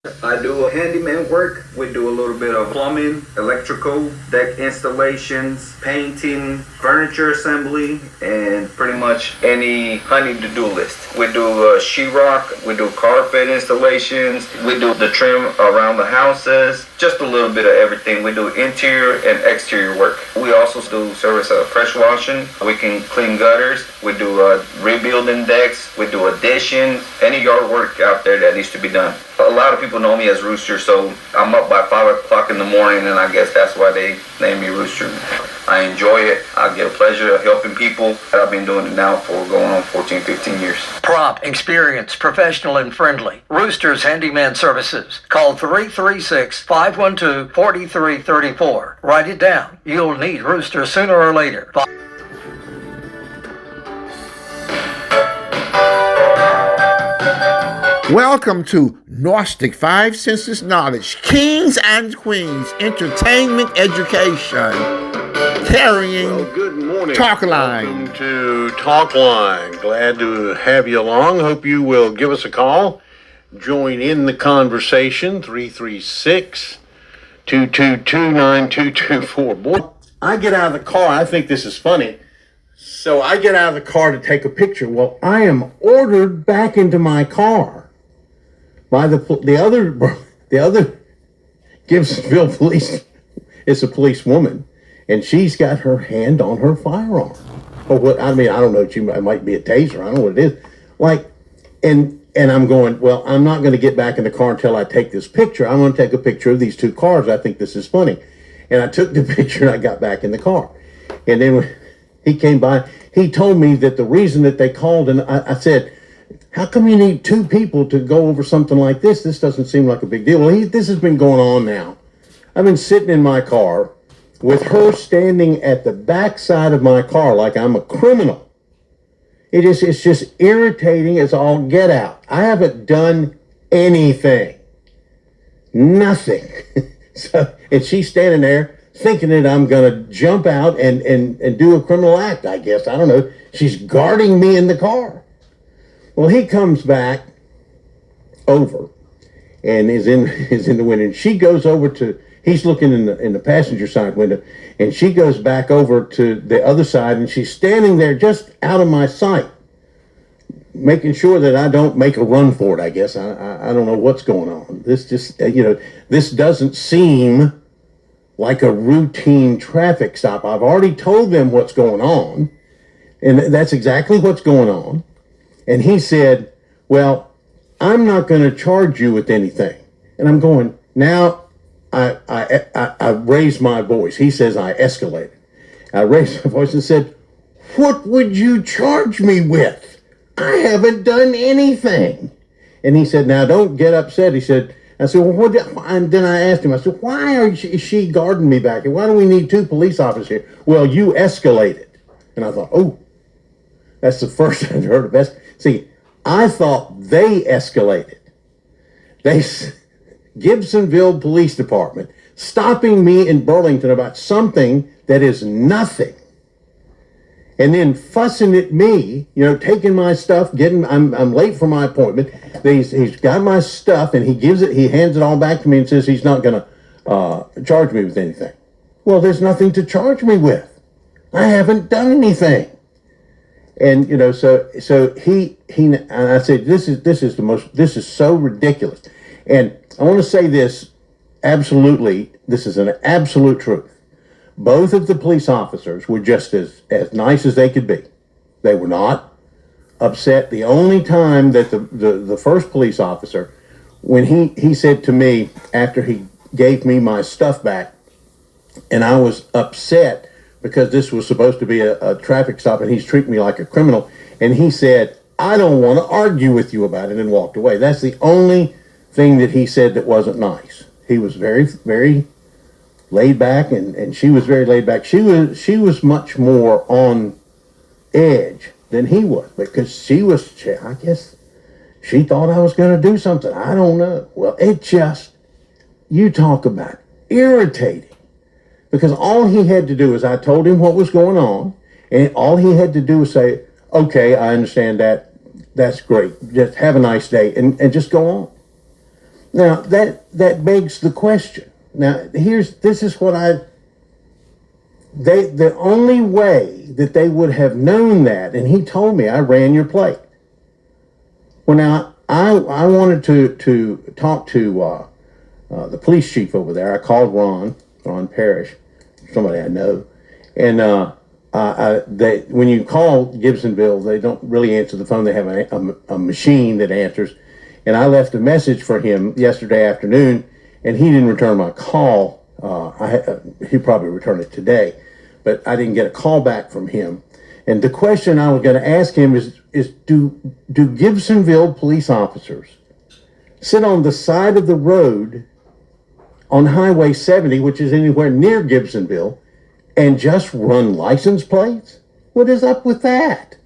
I do a handyman work. We do a little bit of plumbing, electrical, deck installations, painting, furniture assembly, and pretty much any honey-to-do list. We do sheetrock, we do carpet installations, we do the trim around the houses, just a little bit of everything. We do interior and exterior work. We also do service fresh washing. We can clean gutters. We do rebuilding decks. We do additions. Any yard work out there that needs to be done. A lot of people know me as Rooster, so I'm up by 5 o'clock in the morning, and I guess that's why they named me Rooster. I enjoy it. I get a pleasure of helping people. I've been doing it now for going on 14, 15 years. Prompt, experienced, professional, and friendly. Rooster's Handyman Services. Call 336-512-4334. Write it down. You'll need Rooster sooner or later. Welcome to Gnostic Five Senses Knowledge, Kings and Queens, Entertainment Education, carrying good morning. Talkline. Welcome to Talkline. Glad to have you along. Hope you will give us a call. Join in the conversation, 336-222-9224. Boy, I get out of the car. I think this is funny. So I get out of the car to take a picture. Well, I am ordered back into my car by the other Gibsonville police. It's a policewoman, and she's got her hand on her firearm. Or what? I mean, I don't know. It might be a taser. I don't know what it is. And I'm going, well, I'm not going to get back in the car until I take this picture. I'm going to take a picture of these two cars. I think this is funny. And I took the picture and I got back in the car. And then when he came by, he told me that the reason that they called, and I said, how come you need two people to go over something like this? This doesn't seem like a big deal. Well, this has been going on now. I've been sitting in my car with her standing at the back side of my car like I'm a criminal. It's just irritating as all get out. I haven't done anything. Nothing. And she's standing there thinking that I'm going to jump out and do a criminal act, I guess. I don't know. She's guarding me in the car. Well, he comes back over and is in the window. And she goes over to, he's looking in the passenger side window, and she goes back over to the other side, and she's standing there just out of my sight, making sure that I don't make a run for it, I guess. I don't know what's going on. This just, this doesn't seem like a routine traffic stop. I've already told them what's going on, and that's exactly what's going on. And he said, well, I'm not going to charge you with anything. And I'm going, now I raised my voice. He says I escalated. I raised my voice and said, what would you charge me with? I haven't done anything. And he said, now don't get upset. He said, I said, well, what? And then I asked him, I said, why is she guarding me back here? Why do we need two police officers here? Well, you escalated. And I thought, oh, that's the first I've heard of that. See, I thought they escalated. Gibsonville Police Department stopping me in Burlington about something that is nothing. And then fussing at me, taking my stuff, I'm late for my appointment. He's got my stuff and he hands it all back to me and says he's not going to charge me with anything. Well, there's nothing to charge me with. I haven't done anything. And so he and I said, this is so ridiculous. And I want to say this, absolutely, this is an absolute truth. Both of the police officers were just as nice as they could be. They were not upset. The only time that the first police officer, when he said to me after he gave me my stuff back, and I was upset because this was supposed to be a traffic stop and he's treating me like a criminal. And he said, I don't want to argue with you about it, and walked away. That's the only thing that he said that wasn't nice. He was very, very laid back, and she was very laid back. She was much more on edge than he was, because I guess she thought I was going to do something. I don't know. Well, you talk about irritating. Because all he had to do is, I told him what was going on, and all he had to do was say, okay, I understand that. That's great. Just have a nice day, and just go on. Now that begs the question. Now this is what the only way that they would have known that, and he told me I ran your plate. Well, now I wanted to talk to the police chief over there. I called Ron Parrish, somebody I know, and when you call Gibsonville, they don't really answer the phone. They have a machine that answers. And I left a message for him yesterday afternoon, and he didn't return my call. He'll probably return it today, but I didn't get a call back from him. And the question I was going to ask him is do Gibsonville police officers sit on the side of the road on Highway 70, which is anywhere near Gibsonville, and just run license plates? What is up with that?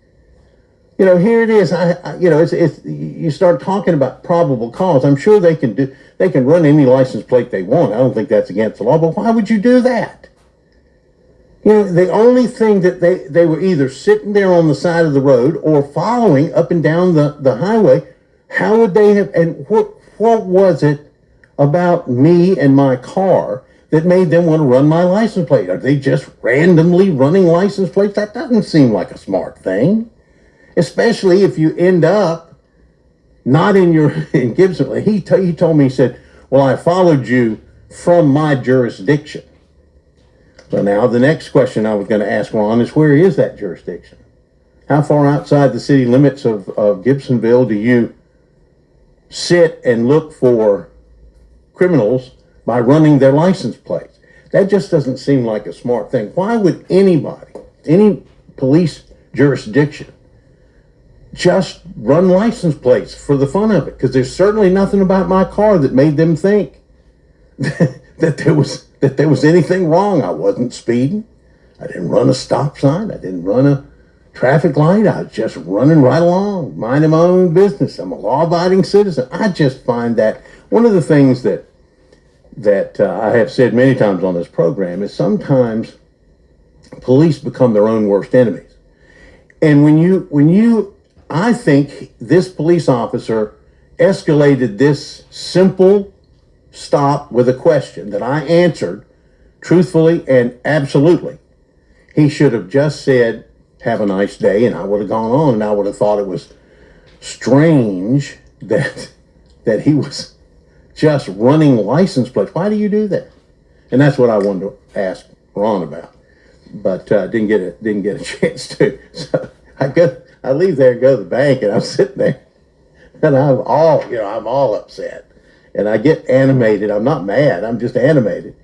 Here it is. It's you start talking about probable cause. I'm sure they can run any license plate they want. I don't think that's against the law, but why would you do that? The only thing that they were either sitting there on the side of the road or following up and down the highway. How would they have, and what was it about me and my car that made them want to run my license plate? Are they just randomly running license plates? That doesn't seem like a smart thing. Especially if you end up not in Gibson. He told me, he said, well, I followed you from my jurisdiction. So now the next question I was going to ask Ron is, where is that jurisdiction? How far outside the city limits of Gibsonville do you sit and look for criminals by running their license plates? That just doesn't seem like a smart thing. Why would anybody, any police jurisdiction, just run license plates for the fun of it? Because there's certainly nothing about my car that made them think that there was anything wrong. I wasn't speeding. I didn't run a stop sign. I didn't run a traffic light. I was just running right along, minding my own business. I'm a law-abiding citizen. I just find that one of the things that I have said many times on this program is sometimes police become their own worst enemies. And I think this police officer escalated this simple stop with a question that I answered truthfully and absolutely. He should have just said, have a nice day, and I would have gone on, and I would have thought it was strange that he was just running license plates. Why do you do that? And that's what I wanted to ask Ron about, but didn't get a chance to. So I leave there and go to the bank, and I'm sitting there, and I'm all upset, and I get animated. I'm not mad. I'm just animated.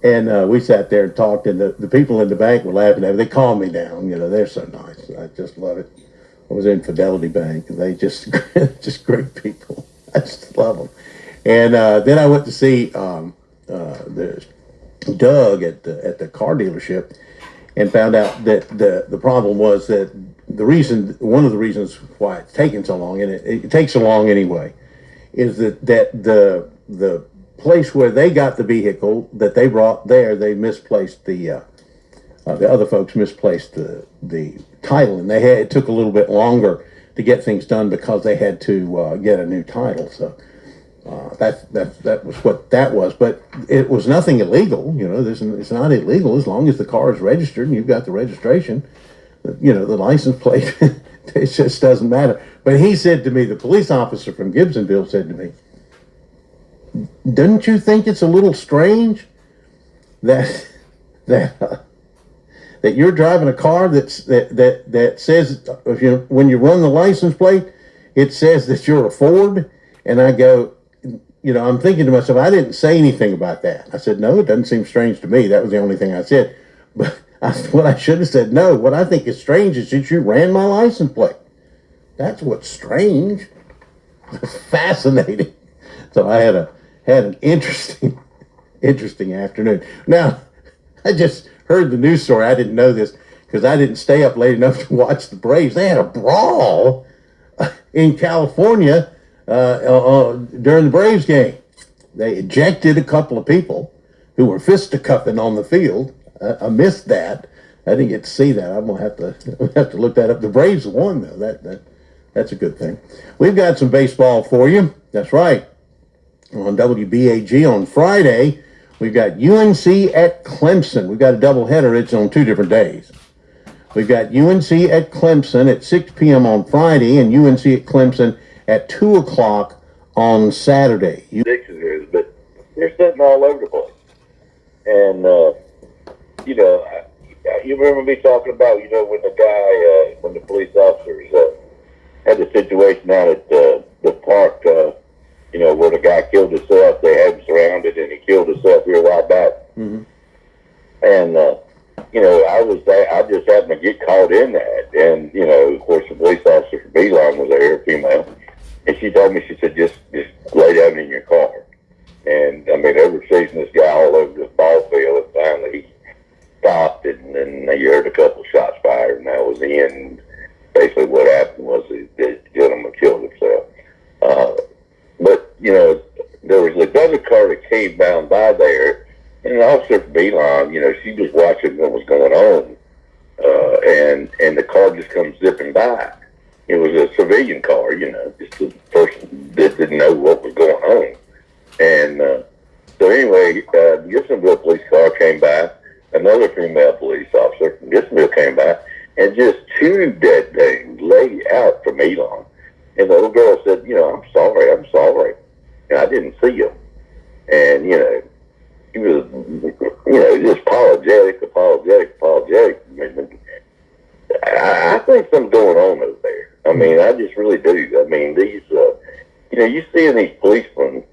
And we sat there and talked, and the people in the bank were laughing at me. They calmed me down. They're so nice. I just love it. I was in Fidelity Bank, and they just great people. I just love them. And then I went to see the Doug at the car dealership, and found out that the problem was that one of the reasons why it's taking so long, and it takes so long anyway, is that the place where they got the vehicle that they brought there, they misplaced the other folks misplaced the title, and it took a little bit longer to get things done because they had to get a new title. So that was what that was, but it was nothing illegal. It's not illegal as long as the car is registered and you've got the registration. The license plate, it just doesn't matter. But he said to me, the police officer from Gibsonville said to me, "Don't you think it's a little strange that you're driving a car that says when you run the license plate, it says that you're a Ford?" And I go, I'm thinking to myself, I didn't say anything about that. I said, no, it doesn't seem strange to me. That was the only thing I said. But what I should have said, no, what I think is strange is that you ran my license plate. That's what's strange. It's fascinating. So I had an interesting afternoon. Now, I just heard the news story. I didn't know this because I didn't stay up late enough to watch the Braves. They had a brawl in California during the Braves game. They ejected a couple of people who were fisticuffing on the field. I missed that. I didn't get to see that. I'm gonna have to look that up. The Braves won though. That's a good thing. We've got some baseball for you. That's right. on WBAG on Friday. We've got UNC at Clemson. We've got a doubleheader. It's on 2 different days. We've got UNC at Clemson at 6 p.m. on Friday and UNC at Clemson at 2 o'clock on Saturday. But they're sitting all over the place. And, you remember me talking about, when the guy, when the police officers had the situation out at the park, where the guy killed himself. They had him surrounded, and he killed himself here a while back. Mm-hmm. And, I was there. I just happened to get caught in that. And, of course, the police officer from Beeline was there, a female. And she told me, she said, just lay down in your car. And, they were chasing this guy all over the ball field. And finally, he stopped, and then they heard a couple shots fired, and that was the end. Basically, what happened was the gentleman killed himself. But, there was another car that came down by there, and an officer from Beeline, she was watching what was going on, and the car just comes zipping by. It was a civilian car, just a person that didn't know what was going on. And so anyway, the Gibsonville police car came by, another female police officer from Gibsonville came by, and just chewed that dang lady out from Elon. And the little girl said, I'm sorry. And I didn't see him. And, he was, just apologetic. I think something's going on over there. I just really do. These, you seeing these policemen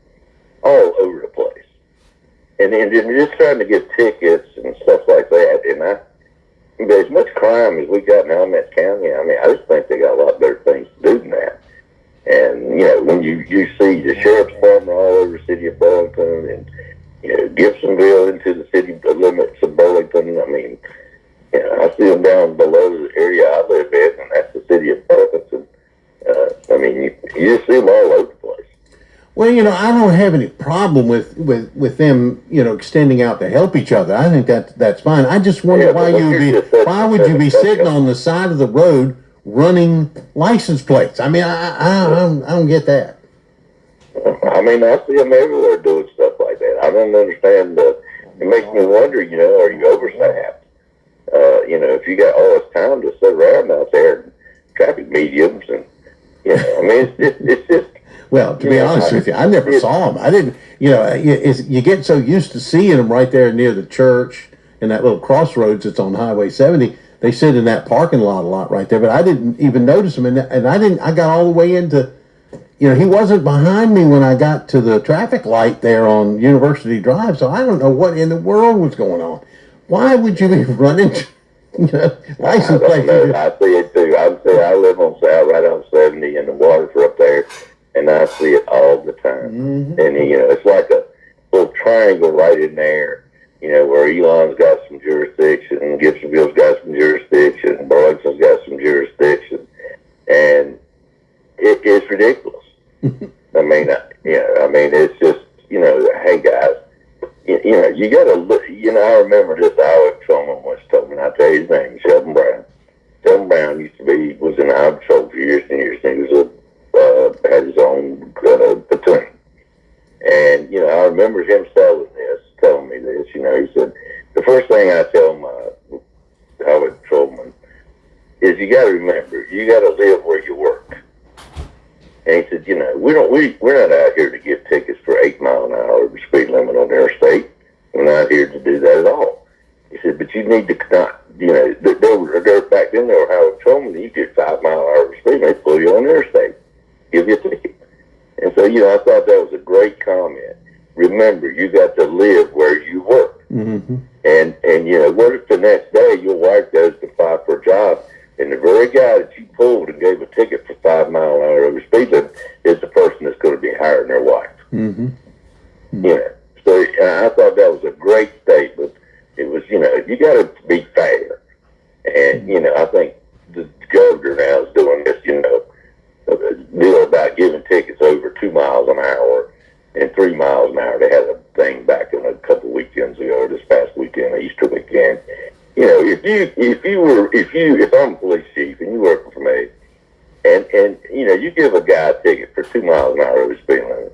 all over the place. And then just trying to get tickets and stuff like that. And as much crime as we got in Alamance County, I just think they got a lot better things to do than that. And, when you see the sheriff's department all over the city of Burlington and, Gibsonville into the city limits of Burlington, I see them down below the area I live in, and that's the city of Burlington. You just see them all over the place. Well, I don't have any problem with them, extending out to help each other. I think that's fine. I just wonder why would you be sitting on the side of the road running license plates? I don't get that. I see them everywhere doing stuff like that. I don't understand. It makes me wonder, are you overstaffed? If you got all this time to sit around out there and traffic mediums and, it's just. Well, to be honest with you, I never saw them. I didn't, you get so used to seeing them right there near the church and that little crossroads that's on Highway 70. They sit in that parking lot a lot right there, but I didn't even notice them. And I got all the way into, he wasn't behind me when I got to the traffic light there on University Drive. So I don't know what in the world was going on. Why would you be running, license plates? I see it too. I live on South, right on 70, and the waters are up there. And I see it all the time. Mm-hmm. And, it's like a little triangle right in there, where Elon's got some jurisdiction, Gibsonville's got some jurisdiction, Burlington's got some jurisdiction. And it's ridiculous. It's just, hey, guys, you got to look, I remember this Iowa patrolman once told me, and I tell you his name, Sheldon Brown. Sheldon Brown was in the Iowa patrol for years and years, and he was had his own platoon. And, I remember him telling me this, he said, the first thing I tell my highway patrolman is you got to remember, you got to live where you work. And he said, we're not out here to give tickets for 8 mile an hour speed limit on the interstate. We're not here to do that at all. He said, but you need to not, there back then they were highway patrolmen, you get 5 mile an hour speed limit, pull you on the interstate, give you a ticket. And so, I thought that was a great comment. Remember, you got to live where you work. Mm-hmm. And what if the next day your wife goes to apply for a job and the very guy that you pulled and gave a ticket for 5 mile an hour over speed limit is the person that's going to be hiring their wife? Mm-hmm. So I thought that was a great statement. It was, you got to be fair. And, I think the governor now is doing this, deal about giving tickets over 2 miles an hour and 3 miles an hour. They had a thing back in a couple weekends ago, this past weekend, Easter weekend. If I'm a police chief and you working for me, and you give a guy a ticket for 2 miles an hour over speed limit,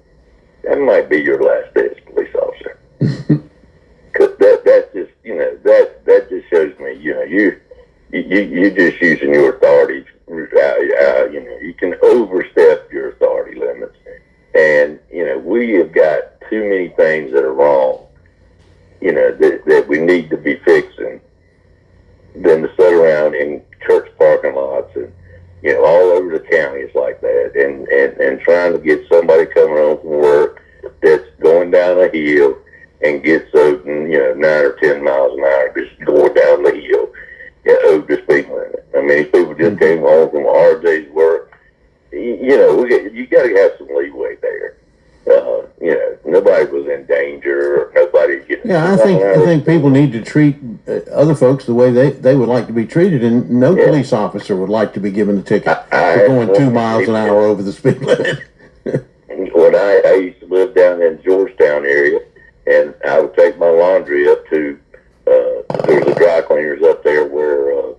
that might be your last day as a police officer. Because that just, that just shows me, you're just using your authority. You can overstep your authority limits. And, we have got too many things that are wrong, that we need to be fixing than to sit around in church parking lots and, all over the county is like that. And trying to get somebody coming home from work that's going down a hill and gets open, 9 or 10 miles an hour, just going down the hill, over the speed limit. I mean, these people just came home from a hard day's work. You got to have some leeway there. Nobody was in danger, or nobody getting. Yeah, I think people need to treat other folks the way they would like to be treated, and no police officer would like to be given a ticket for going 2 miles an hour over the speed limit. When I used to live down in Georgetown area, and I would take my laundry up to there's a dry cleaners up there where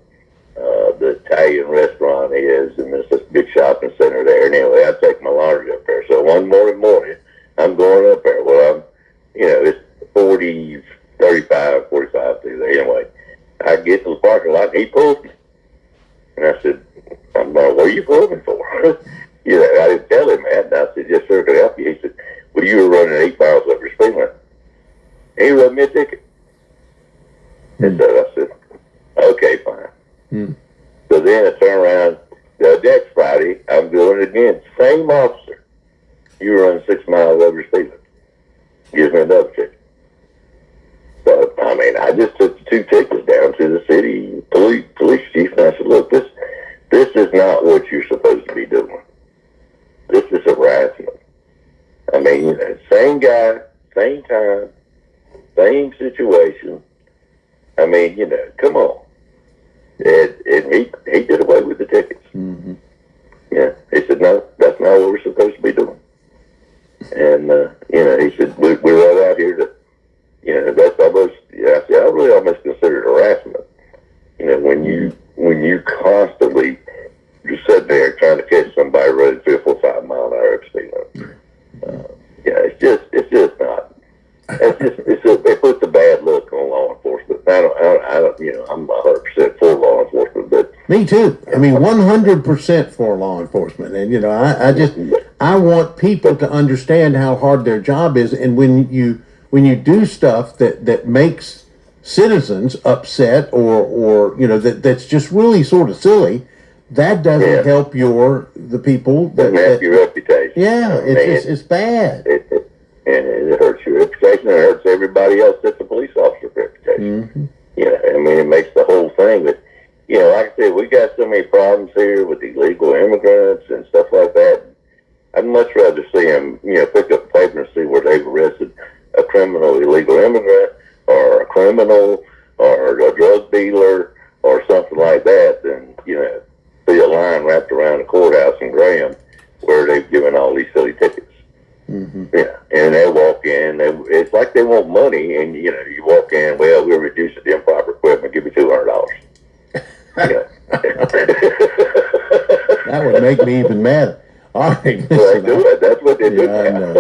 the Italian restaurant is, and there's this big shopping center there. And anyway, I'd take my laundry up there. So one morning, I'm going up there. Well, it's 45 through there. Anyway, I get to the parking lot, and he pulls me. And I said, what are you pulling me for? I didn't tell him that. And I said, yes, sir, can I help you? He said, well, you were running 8 miles over the speed limit. And he wrote me a ticket. And so I said, okay, fine. So then I turn around, the next Friday, I'm doing it again. Same officer. You were running 6 miles over the speed limit. Gives me another ticket. But, I just took the 2 tickets down to the city police chief, and I said, look, this is not what you're supposed to be doing. This is harassment. Same guy, same time, same situation. Come on. And he did away with the tickets. Mm-hmm. Yeah. He said, no, that's not what we're supposed to be doing. And, he said, we're right out here to, that's almost, I said, I really almost consider it harassment. When you constantly just sit there trying to catch somebody running 3 or 5 mile an hour speed limit. It's just not. It puts a bad look on law enforcement. I don't, I'm 100% for law enforcement, but me too. 100% for law enforcement, and I want people to understand how hard their job is, and when you do stuff that makes citizens upset or that's just really sort of silly, that doesn't help the people that help your reputation. Yeah, it's bad. And it hurts your reputation, and it hurts everybody else that's a police officer's reputation. Mm-hmm. It makes the whole thing. But, like I said, we got so many problems here with illegal immigrants and stuff like that. I'd much rather see them, pick up the paper and see where they've arrested a criminal illegal immigrant or a criminal or a drug dealer or something like that than, see a line wrapped around the courthouse in Graham where they've given all these silly tickets. Mm-hmm. Yeah, and they walk in. It's like they want money, and you walk in. Well, we'll reduce the improper equipment. Give me $200. That would make me even madder. All right, listen, that's what they do. I know.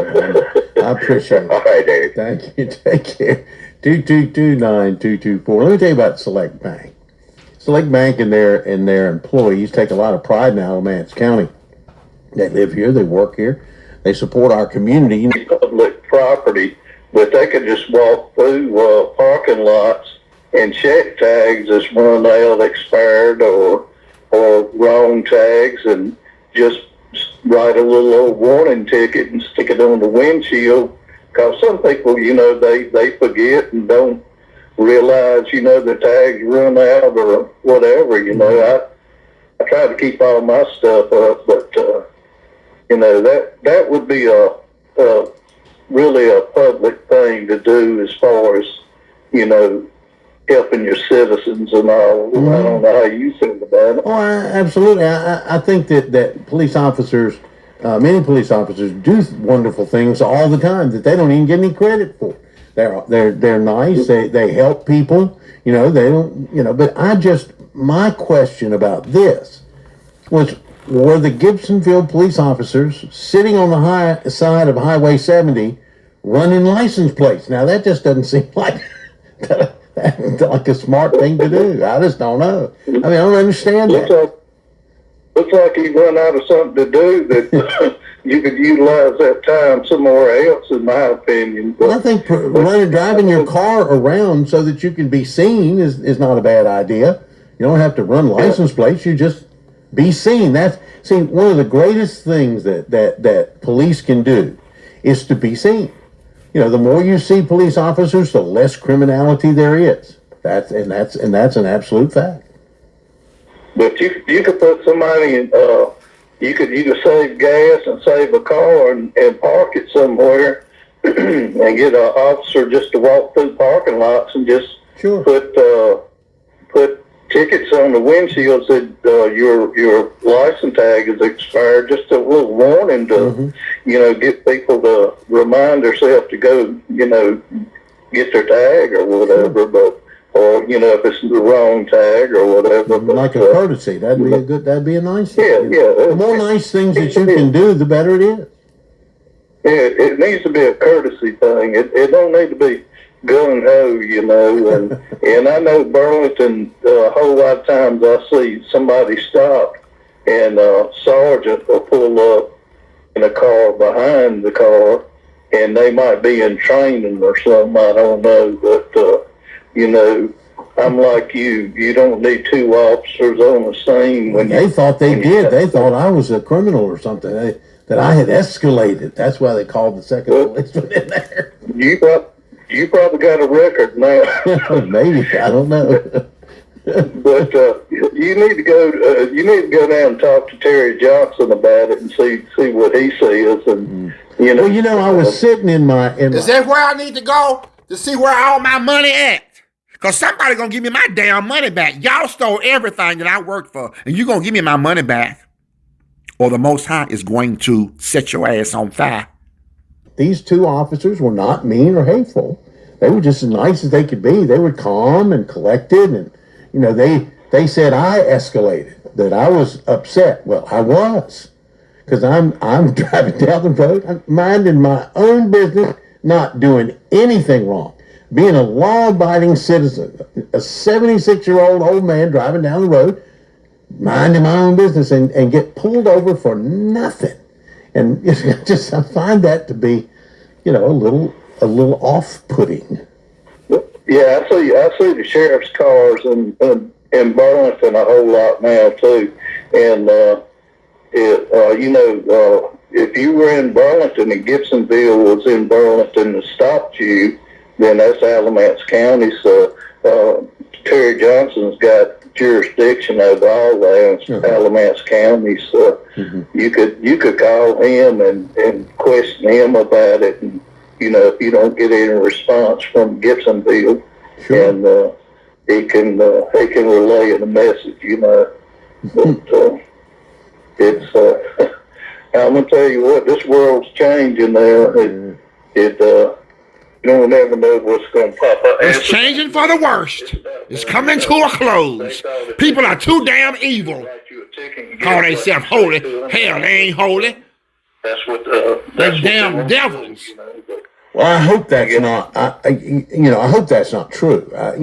I appreciate it. All right, Dave. Thank you. Take care. 222-9224. Let me tell you about Select Bank. Select Bank and their employees take a lot of pride in Alamance County. They live here. They work here. They support our community. Public property, but they could just walk through parking lots and check tags as run out, expired, or wrong tags, and just write a little old warning ticket and stick it on the windshield. Because some people, they forget and don't realize, the tags run out or whatever. I try to keep all my stuff up, but that would be a really a public thing to do as far as helping your citizens and all. Mm-hmm. I don't know how you feel about it. Oh, absolutely. I think that police officers, many police officers, do wonderful things all the time that they don't even get any credit for. They're nice. They help people. They don't. But my question about this was, were the Gibsonville police officers sitting on the high side of Highway 70 running license plates. Now, that just doesn't seem like like a smart thing to do. I just don't know. I mean, I don't understand that. Looks like he run out of something to do that you could utilize that time somewhere else, in my opinion. Well, I think driving your car around so that you can be seen is not a bad idea. You don't have to run license plates. You just be seen. One of the greatest things that police can do is to be seen. You know, the more you see police officers, the less criminality there is. That's an absolute fact. But you could put somebody in, you could save gas and save a car and park it somewhere and get an officer just to walk through parking lots and just put tickets on the windshield that your license tag is expired, just a little warning to, get people to remind themselves to go, get their tag or whatever, or if it's the wrong tag or whatever. Like a courtesy, that'd be a nice thing. Yeah. The more nice things that you can do, the better it is. Yeah, it needs to be a courtesy thing. It don't need to be gung-ho, and I know Burlington, a whole lot of times I see somebody stop and a sergeant will pull up in a car behind the car, and they might be in training or something, I don't know, but, I'm like you don't need two officers on the scene. They thought they did. They thought I was a criminal or something, that I had escalated. That's why they called the second policeman in there. You probably got a record now. Maybe, I don't know. But you need to go down and talk to Terry Johnson about it and see what he says. And Well, I was sitting in my. Is that where I need to go to see where all my money at? Because somebody going to give me my damn money back. Y'all stole everything that I worked for, and you going to give me my money back, or the Most High is going to set your ass on fire. These two officers were not mean or hateful. They were just as nice as they could be. They were calm and collected, and they said I escalated, that I was upset. Well, I was, because I'm driving down the road, I'm minding my own business, not doing anything wrong, being a law-abiding citizen, a 76-year-old old man driving down the road, minding my own business, and get pulled over for nothing. And I find that to be, a little off-putting. Yeah, I see the sheriff's cars in Burlington a whole lot now too. And if you were in Burlington and Gibsonville was in Burlington and stopped you, then that's Alamance County. So Terry Johnson's got jurisdiction over all that Alamance County. So you could call him and question him about it, and if you don't get any response from Gibsonville, and he can relay the message, But it's I'm gonna tell you what, this world's changing there. You don't never know what's going to pop up. It's changing for the worst. It's coming to a close. People are too damn evil. Call themselves holy. Hell, they ain't holy. They're damn devils. Well, I hope that's not. I hope that's not true. Are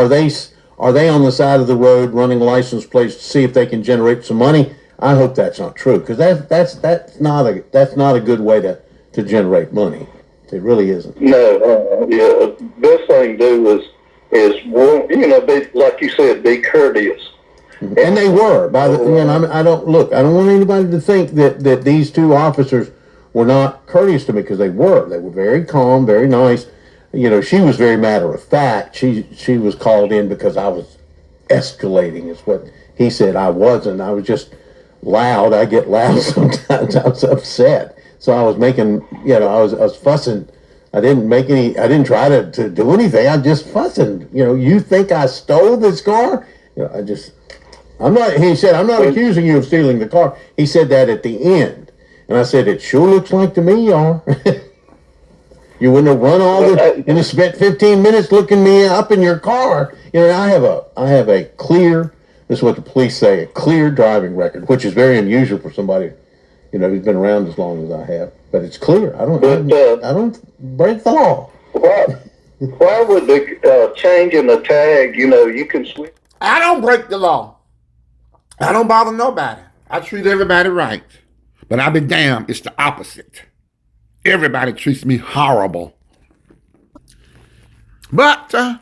they on the side of the road running license plates to see if they can generate some money? I hope that's not true, because that's not a good way to generate money. It really isn't. No, best thing to do is be, like you said, be courteous. And they were. I don't want anybody to think that these two officers were not courteous to me, because they were. They were very calm, very nice. She was very matter of fact. She was called in because I was escalating, is what he said. I wasn't. I was just loud. I get loud sometimes. I was upset. So I was making, I was fussing. I didn't try to do anything. I'm just fussing. You think I stole this car? He said, I'm not accusing you of stealing the car. He said that at the end. And I said, it sure looks like to me you are. You wouldn't have run and spent 15 minutes looking me up in your car. I have a clear This is what the police say, a clear driving record, which is very unusual for somebody, who's been around as long as I have. But it's clear. I don't break the law. Why would the changing the tag? You can switch. I don't break the law. I don't bother nobody. I treat everybody right. But I'll be damned, it's the opposite. Everybody treats me horrible. But the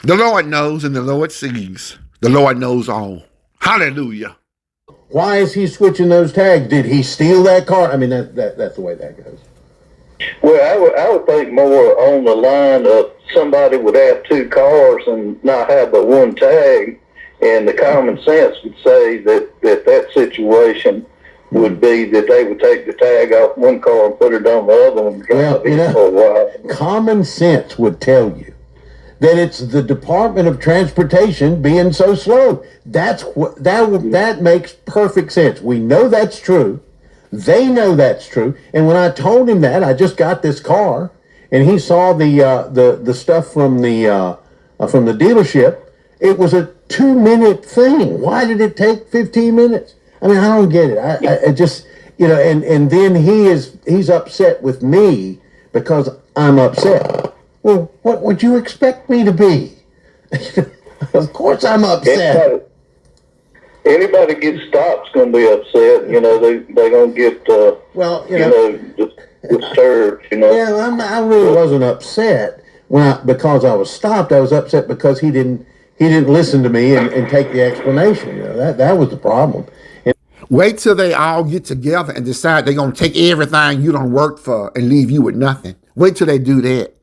Lord knows and the Lord sees. The Lord knows all. Hallelujah. Why is he switching those tags? Did he steal that car? I mean, that's the way that goes. Well, I would think more on the line of somebody would have two cars and not have but one tag, and the common sense would say that situation would be that they would take the tag off one car and put it on the other one. Well, for a while. Common sense would tell you that it's the Department of Transportation being so slow. That makes perfect sense. We know that's true. They know that's true. And when I told him that, I just got this car, and he saw the stuff from the dealership. It was a 2-minute thing. Why did it take 15 minutes? I mean, I don't get it. I just, and then he's upset with me because I'm upset. Well, what would you expect me to be? Of course I'm upset. Anybody gets stopped's going to be upset. They're going to get, disturbed. Yeah, I really wasn't upset because I was stopped. I was upset because he didn't listen to me and take the explanation. That was the problem. Wait till they all get together and decide they're going to take everything you don't work for and leave you with nothing. Wait till they do that.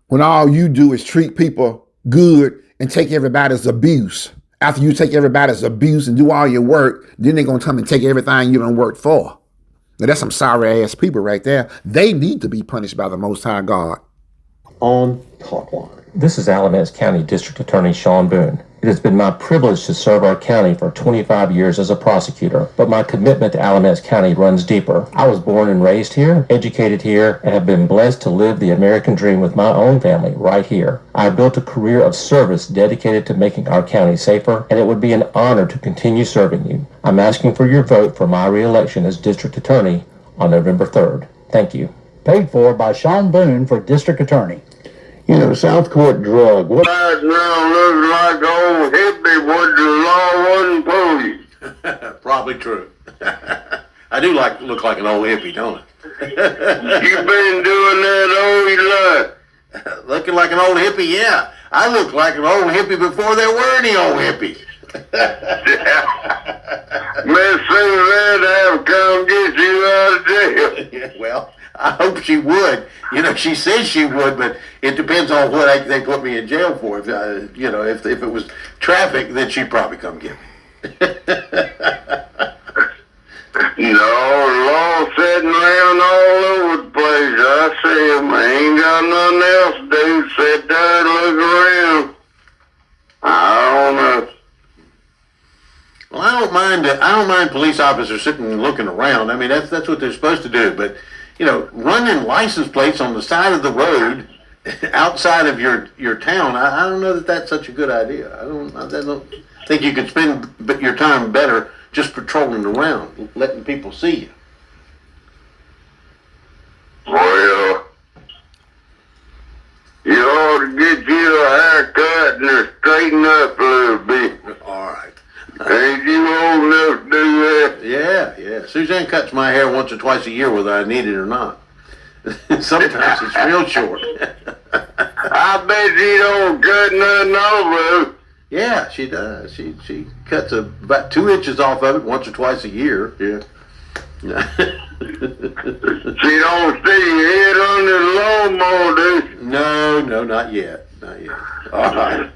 When all you do is treat people good and take everybody's abuse. After you take everybody's abuse and do all your work, then they're going to come and take everything you don't work for. Now, that's some sorry ass people right there. They need to be punished by the Most High God. On Talkline. This is Alamance County District Attorney Sean Boone. It has been my privilege to serve our county for 25 years as a prosecutor, but my commitment to Alamance County runs deeper. I was born and raised here, educated here, and have been blessed to live the American dream with my own family right here. I have built a career of service dedicated to making our county safer, and it would be an honor to continue serving you. I'm asking for your vote for my re-election as District Attorney on November 3rd. Thank you. Paid for by Sean Boone for District Attorney. South Court drug. What? Right now looks like old hippie what the law wasn't police. Probably true. I do look like an old hippie, don't I? You been doing that all your life. Looking like an old hippie, yeah. I look like an old hippie before there were any old hippies. Miss Suzanne have come get you out of jail. Well, I hope she would. She says she would, but it depends on what they put me in jail for. If if it was traffic, then she'd probably come get me. No, law sitting around all over the place. I see him. I ain't got nothing else to do. Sit there and look around. I don't know. Well, I don't mind police officers sitting and looking around. I mean, that's what they're supposed to do. But running license plates on the side of the road outside of your town, I don't know that that's such a good idea. I don't think you could spend your time better just patrolling around, letting people see you. Well, you ought to get you a haircut and straighten up a little bit. All right. Ain't you old enough to do that? Yeah. Suzanne cuts my hair once or twice a year whether I need it or not. Sometimes it's real short. I bet you don't cut nothing over. Yeah, she does. She cuts about 2 inches off of it once or twice a year. Yeah. She don't see your head under the lawnmower, do she? No, not yet. All right.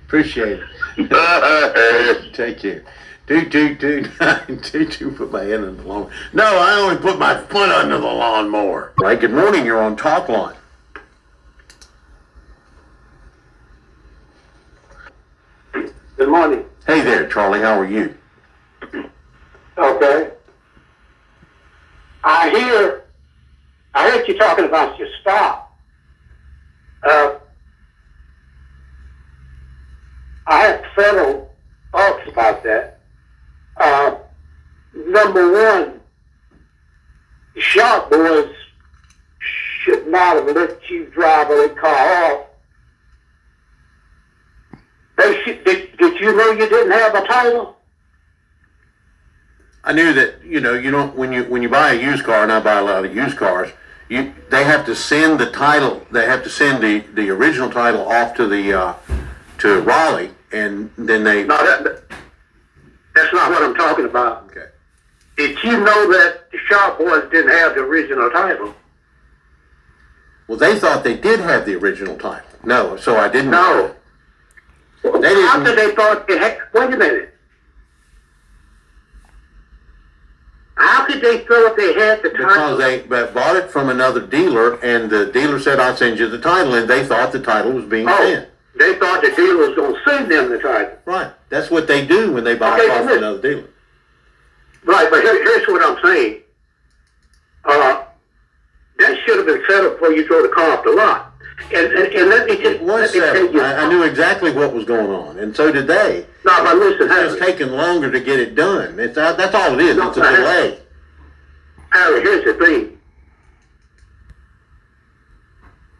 Appreciate it. Take care. Toot, put my head under the lawnmower. No, I only put my foot under the lawnmower. Right, good morning, you're on Talkline. Good morning. Hey there, Charlie, how are you? Okay. I heard you talking about your stop. I have several thoughts about that. Number one, shop boys should not have let you drive a car off. Did you know you didn't have a title? I knew that, you don't, when you buy a used car, and I buy a lot of used cars, they have to send the title, they have to send the original title off to to Raleigh, and then they... No, that's not what I'm talking about. Okay. Did you know that the shop boys didn't have the original title? Well, they thought they did have the original title. No, so I didn't know. No. They didn't. How could they thought they had, wait a minute. How could they thought they had the title? Because they bought it from another dealer, and the dealer said, I'll send you the title, and they thought the title was being sent. They thought the dealer was going to send them the title. Right. That's what they do when they buy a car from another dealer. Right, but here's what I'm saying. That should have been set up before you drove the car off the lot. And let me just... It was set up. I knew exactly what was going on, and so did they. No, but listen, It's just taking longer to get it done. That's all it is. No, it's a delay. Harry, here's the thing.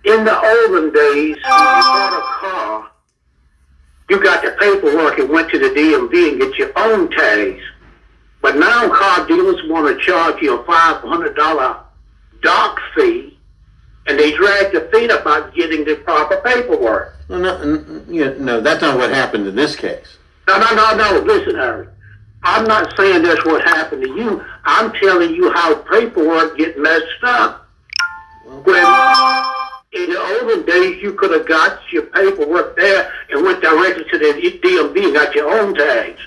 In the olden days, when you bought a car, you got the paperwork and went to the DMV and get your own tags. But now car dealers want to charge you a $500 dock fee, and they drag their feet about getting the proper paperwork. Well, no, that's not what happened in this case. No. Listen, Harry. I'm not saying that's what happened to you. I'm telling you how paperwork get messed up. When in the olden days, you could have got your paperwork there and went directly to the DMV and got your own tags.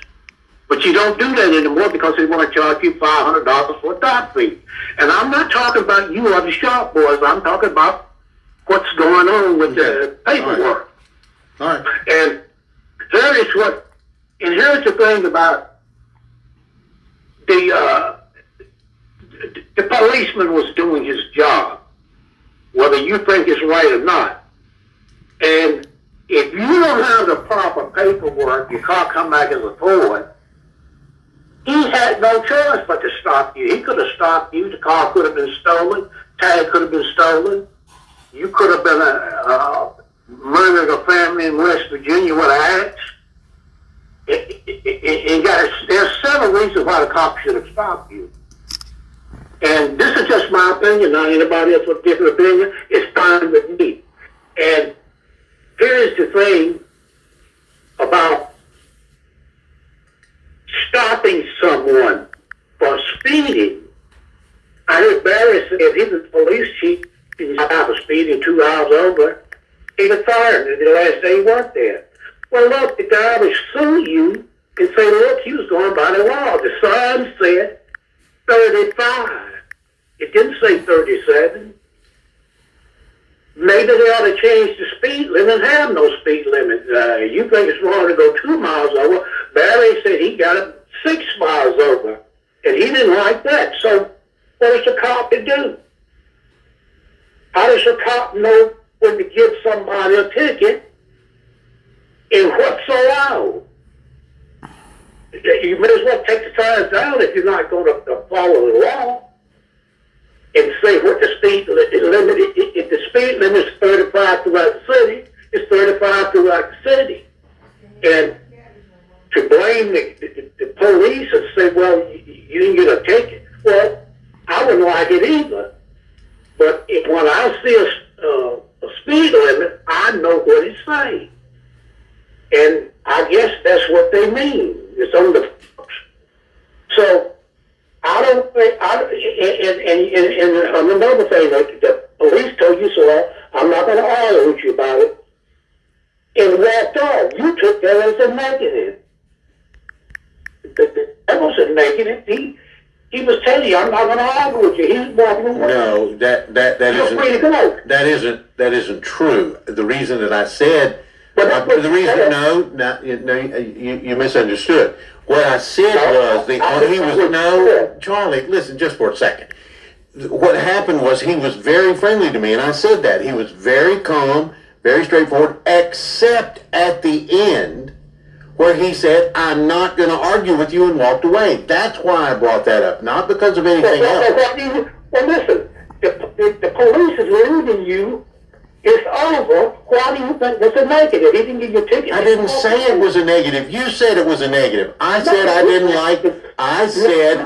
But you don't do that anymore because they want to charge you $500 for a dock fee. And I'm not talking about you or the shop boys. I'm talking about what's going on with the paperwork. All right. And here's the thing about the policeman was doing his job, whether you think it's right or not. And if you don't have the proper paperwork, your car come back as a Ford, he had no choice but to stop you. He could have stopped you. The car could have been stolen. Tag could have been stolen. You could have been murdered a family in West Virginia with an axe. There's several reasons why the cop should have stopped you. And this is just my opinion. Not anybody else with a different opinion. It's fine with me. And here's the thing about stopping someone for speeding. I heard Barry say if he was police chief, he was out for speeding 2 hours over, he was fired the last day he worked there. Well, look, the guy would sue you and say, look, you was going by the law. The sign said 35. It didn't say 37. Maybe they ought to change the speed limit and have no speed limit. You think it's wrong to go 2 miles over. Barry said he got it 6 miles over, and he didn't like that. So what does the cop do? How does the cop know when to give somebody a ticket and what's allowed? You may as well take the signs down if you're not going to follow the law and say what the speed limit is. If the speed limit is 35 throughout the city, it's 35 throughout the city. And to blame the police and say, well, you didn't get a ticket. Well, I wouldn't like it either. But when I see a speed limit, I know what it's saying. And I guess that's what they mean. It's on the books. So I don't think, and another thing, like the police told you, so I'm not going to argue with you about it, and walked off. You took that as a negative. That was a negative. He was telling you, I'm not going to argue with you. He's walking away. No, that isn't true. The reason that I said, you misunderstood. What I said was Charlie, listen just for a second. What happened was he was very friendly to me, and I said that. He was very calm, very straightforward, except at the end where he said, "I'm not going to argue with you," and walked away. That's why I brought that up, not because of anything else. Well, listen, the police is leaving you. It's over. Why do you think that's a negative? He didn't give you a ticket. I didn't say it was a negative. You said it was a negative. I said I didn't like it. I said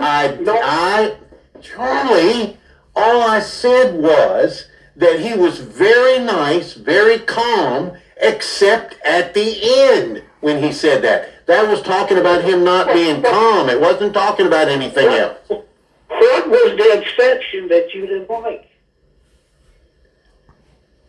Charlie, all I said was that he was very nice, very calm, except at the end when he said that. That was talking about him not being calm. It wasn't talking about anything else. What was the exception that you didn't like?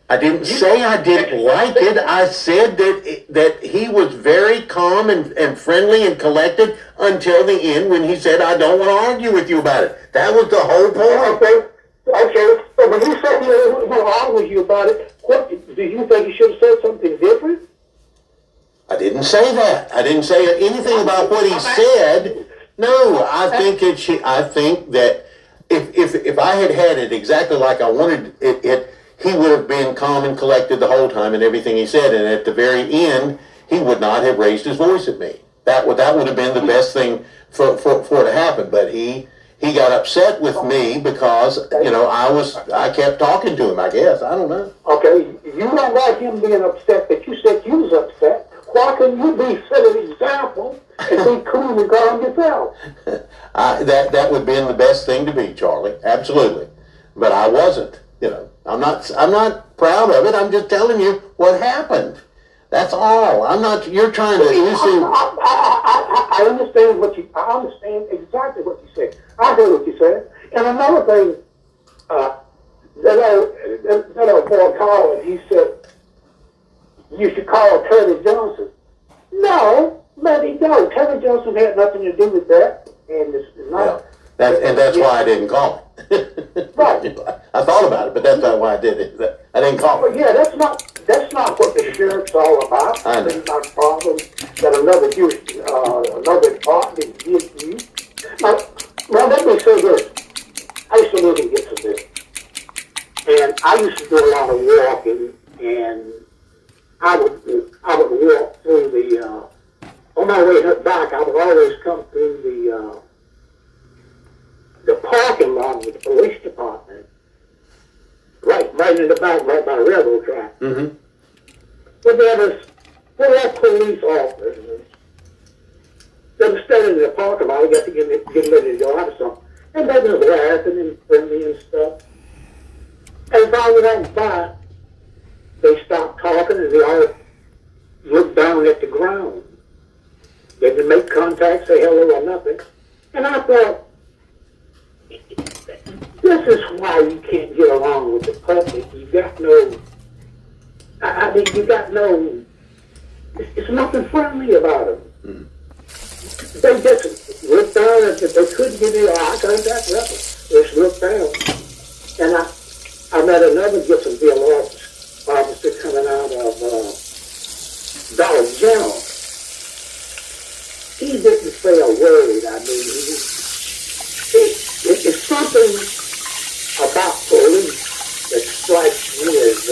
I didn't say I didn't like it. I said that he was very calm and friendly and collected until the end when he said, "I don't want to argue with you about it." That was the whole point. Okay. So when he said he didn't want to argue with you about it, what do you think he should have said something different? I didn't say that. I didn't say anything about what he said. No, I think that if I had it exactly like I wanted it, he would have been calm and collected the whole time and everything he said. And at the very end, he would not have raised his voice at me. That would have been the best thing for it to happen. But he got upset with me because, I kept talking to him, I guess. I don't know. Okay, you don't like him being upset, but you said you was upset. Why couldn't you be set an example and be cool and calm yourself? That would have been the best thing to be, Charlie. Absolutely. But I wasn't. I'm not proud of it. I'm just telling you what happened. That's all. I'm not. You're trying to. I understand I understand exactly what you said. I heard what you said. And another thing, that old boy called, he said, "You should call Terry Johnson." No, let him go. Terry Johnson had nothing to do with that, and it's not. Yeah. That's why I didn't call it. Right. I thought about it, but that's not why I did it. I didn't call it. Well, yeah, that's not what the sheriff's all about. I know. It's not a problem that another department gives you. Now, let me say this. I used to live in Gibsonville, and I used to do a lot of walking, and I would walk through on my way back, I would always come through the parking lot of the police department, right in the back, right by the railroad track. Mm-hmm. But there were police officers that were standing in the parking lot. They got to get ready to go out or something. And they were laughing and friendly and stuff. And as I went by, they stopped talking and they all looked down at the ground. They didn't make contact, say hello or nothing. And I thought, this is why you can't get along with the public. You got it's nothing friendly about them. Mm-hmm. They just looked down and they couldn't give you eye contact, nothing. They just looked down. And I met another Gibsonville officer coming out of Dollar General. He didn't say a word. I mean, it's something about police that strikes me as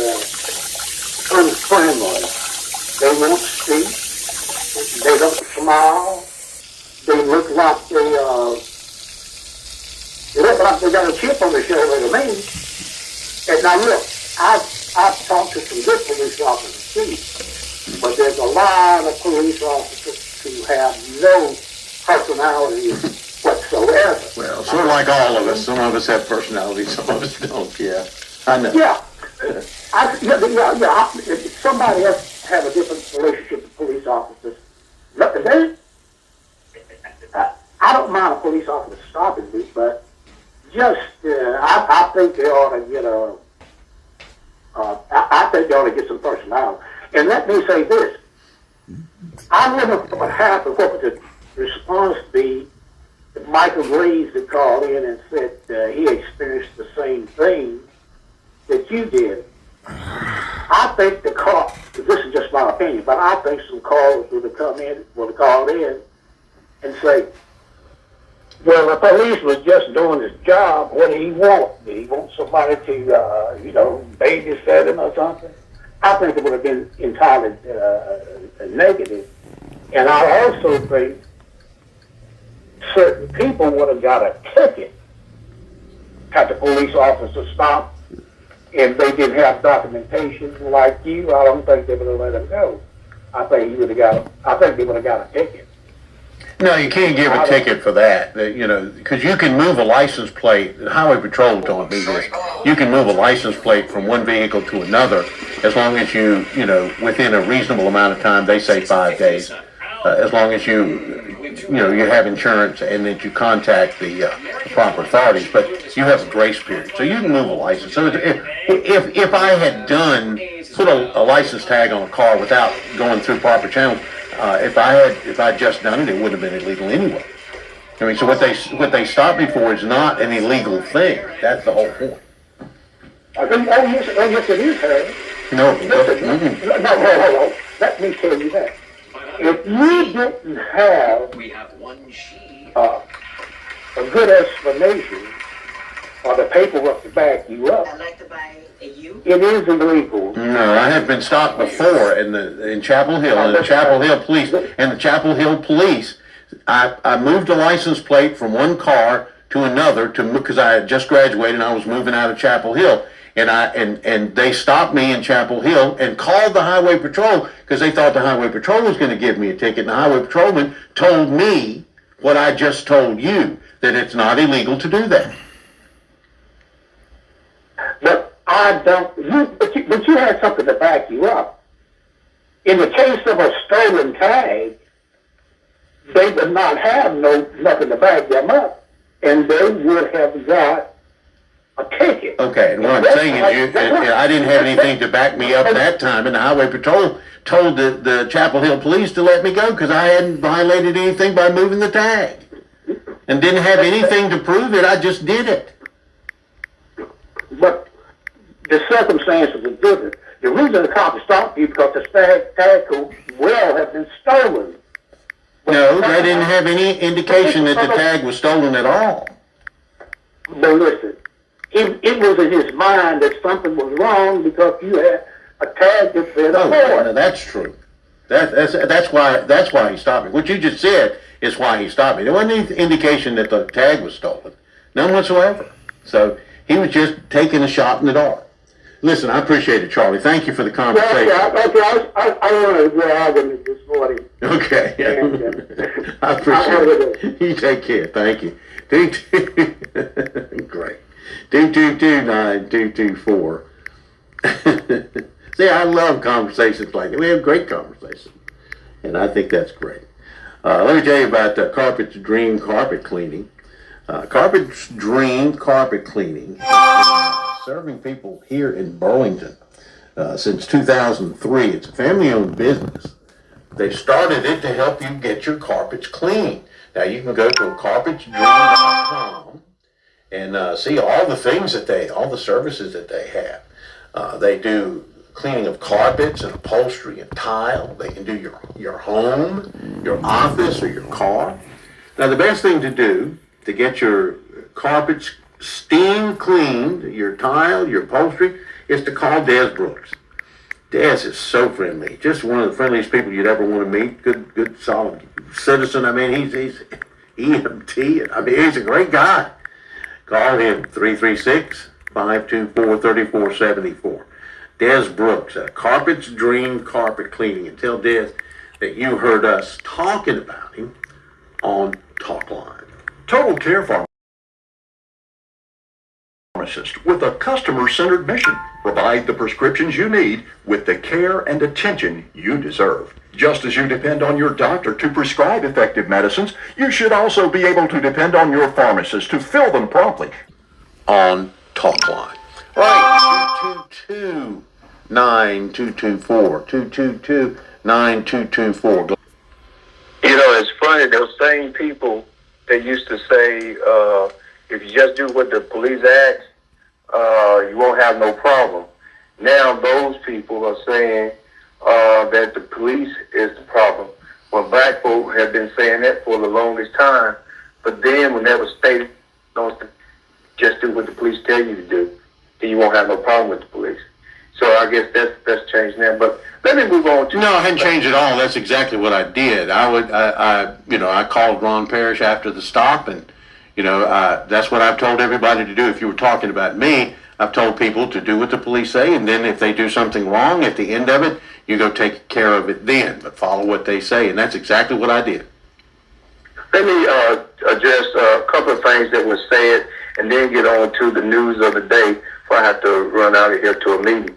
unfriendly. They won't speak. They don't smile. They look like they got a chip on their shoulder to me. And now look, I've talked to some good police officers too, but there's a lot of police officers who have no personality whatsoever. Well, sort of like all of us. Some of us have personality, some of us don't. Yeah, I know. Yeah. If somebody else have a different relationship with police officers, I don't mind a police officer stopping me, but just I think they ought to get I think they ought to get some personality. And let me say this: I wonder what happened. What would the response be if Michael Graves had called in and said he experienced the same thing that you did? I think the call. This is just my opinion, but I think some callers would have called in and say, "Well, the police was just doing his job. What did he want? Did he want somebody to, babysit him or something?" I think it would have been entirely negative. And I also think certain people would have got a ticket had the police officer stopped. If they didn't have documentation like you, I don't think they would have let him go. I think they would have got a ticket. No, you can't give a ticket for that, because you can move a license plate. The Highway Patrol told me this. You can move a license plate from one vehicle to another as long as you within a reasonable amount of time. They say 5 days. As long as you have insurance and that you contact the proper authorities, but you have a grace period, so you can move a license. So if I had put a license tag on a car without going through proper channels, if I'd just done it, it would have been illegal anyway. I mean, so what they stopped me for is not an illegal thing. That's the whole point. Yes, it is, Harry. No. No. Let me tell you that. If you didn't have a good explanation or the paperwork to back you up, it is illegal. No, I have been stopped before in Chapel Hill, and the Chapel Hill Police, I moved a license plate from one car to another because I had just graduated and I was moving out of Chapel Hill. And they stopped me in Chapel Hill and called the Highway Patrol because they thought the Highway Patrol was going to give me a ticket. And the Highway Patrolman told me what I just told you, that it's not illegal to do that. But I don't. But you had something to back you up. In the case of a stolen tag, they would not have nothing to back them up, and they would have got a ticket. Okay, and what I'm saying is I didn't have anything to back me up that time, and the Highway Patrol told the Chapel Hill Police to let me go because I hadn't violated anything by moving the tag. And didn't have anything to prove it, I just did it. But the circumstances are different. The reason the cops stopped you because the tag could well have been stolen. No, they didn't have any indication that the tag was stolen at all. But listen, it was in his mind that something was wrong because you had a tag that said no, that's true. That's why he stopped me. What you just said is why he stopped me. There wasn't any indication that the tag was stolen. None whatsoever. So he was just taking a shot in the dark. Listen, I appreciate it, Charlie. Thank you for the conversation. I wanted to argument this morning. Okay. And, I appreciate it. You take care. Thank you. Great. 222-9224. See, I love conversations like that. We have great conversations. And I think that's great. Let me tell you about Carpet's Dream Carpet Cleaning. Carpet's Dream Carpet Cleaning serving people here in Burlington since 2003. It's a family-owned business. They started it to help you get your carpets clean. Now, you can go to carpetsdream.com and see all the things all the services that they have. They do cleaning of carpets and upholstery and tile. They can do your home, your office, or your car. Now, the best thing to do to get your carpets steam cleaned, your tile, your upholstery, is to call Des Brooks. Des is so friendly. Just one of the friendliest people you'd ever want to meet. Good, solid citizen. I mean, he's EMT. I mean, he's a great guy. Call him 336-524-3474. Des Brooks, Carpet's Dream Carpet Cleaning. And tell Des that you heard us talking about him on Talkline. Total Care Pharmacist with a customer-centered mission. Provide the prescriptions you need with the care and attention you deserve. Just as you depend on your doctor to prescribe effective medicines, you should also be able to depend on your pharmacist to fill them promptly. On Talkline. Right, 222-9224. 222-9224. You know, it's funny, those same people that used to say, if you just do what the police ask, you won't have no problem. Now those people are saying that the police is the problem. Well, black folk have been saying that for the longest time, but then when that was stated, just do what the police tell you to do, then you won't have no problem with the police. So I guess that's changed now. But let me move on to. No, I hadn't changed at all. That's exactly what I did. I called Ron Parrish after the stop, and that's what I've told everybody to do. If you were talking about me, I've told people to do what the police say, and then if they do something wrong at the end of it, you go take care of it then, but follow what they say, and that's exactly what I did. Let me address a couple of things that were said, and then get on to the news of the day before I have to run out of here to a meeting.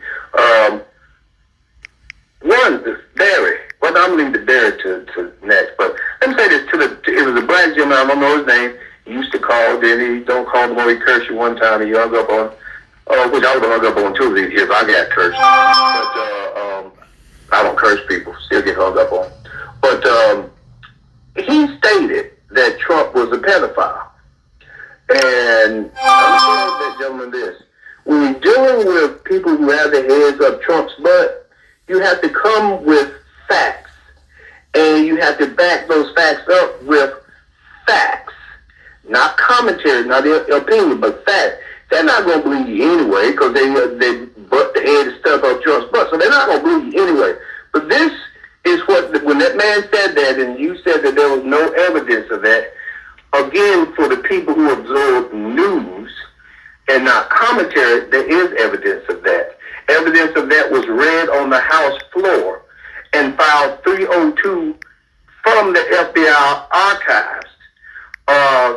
One, Barry. Well, I'm leaving the Barry to next, but let me say this it was a black gentleman, I don't know his name. He used to call, then he don't call the boy, he cursed you one time, and he hung up on, which I would have hung up on too if I got cursed. But I don't curse people, still get hung up on. But he stated that Trump was a pedophile. And I'm telling that gentleman this. When you're dealing with people who have their heads up Trump's butt, you have to come with facts. And you have to back those facts up with facts. Not commentary, not opinion, but facts. They're not going to believe you anyway because they butt the head and stuff on Trump's butt. So they're not going to believe you anyway. But this is when that man said that and you said that there was no evidence of that, again, for the people who absorb news and not commentary, there is evidence of that. Evidence of that was read on the House floor and file 302 from the FBI archives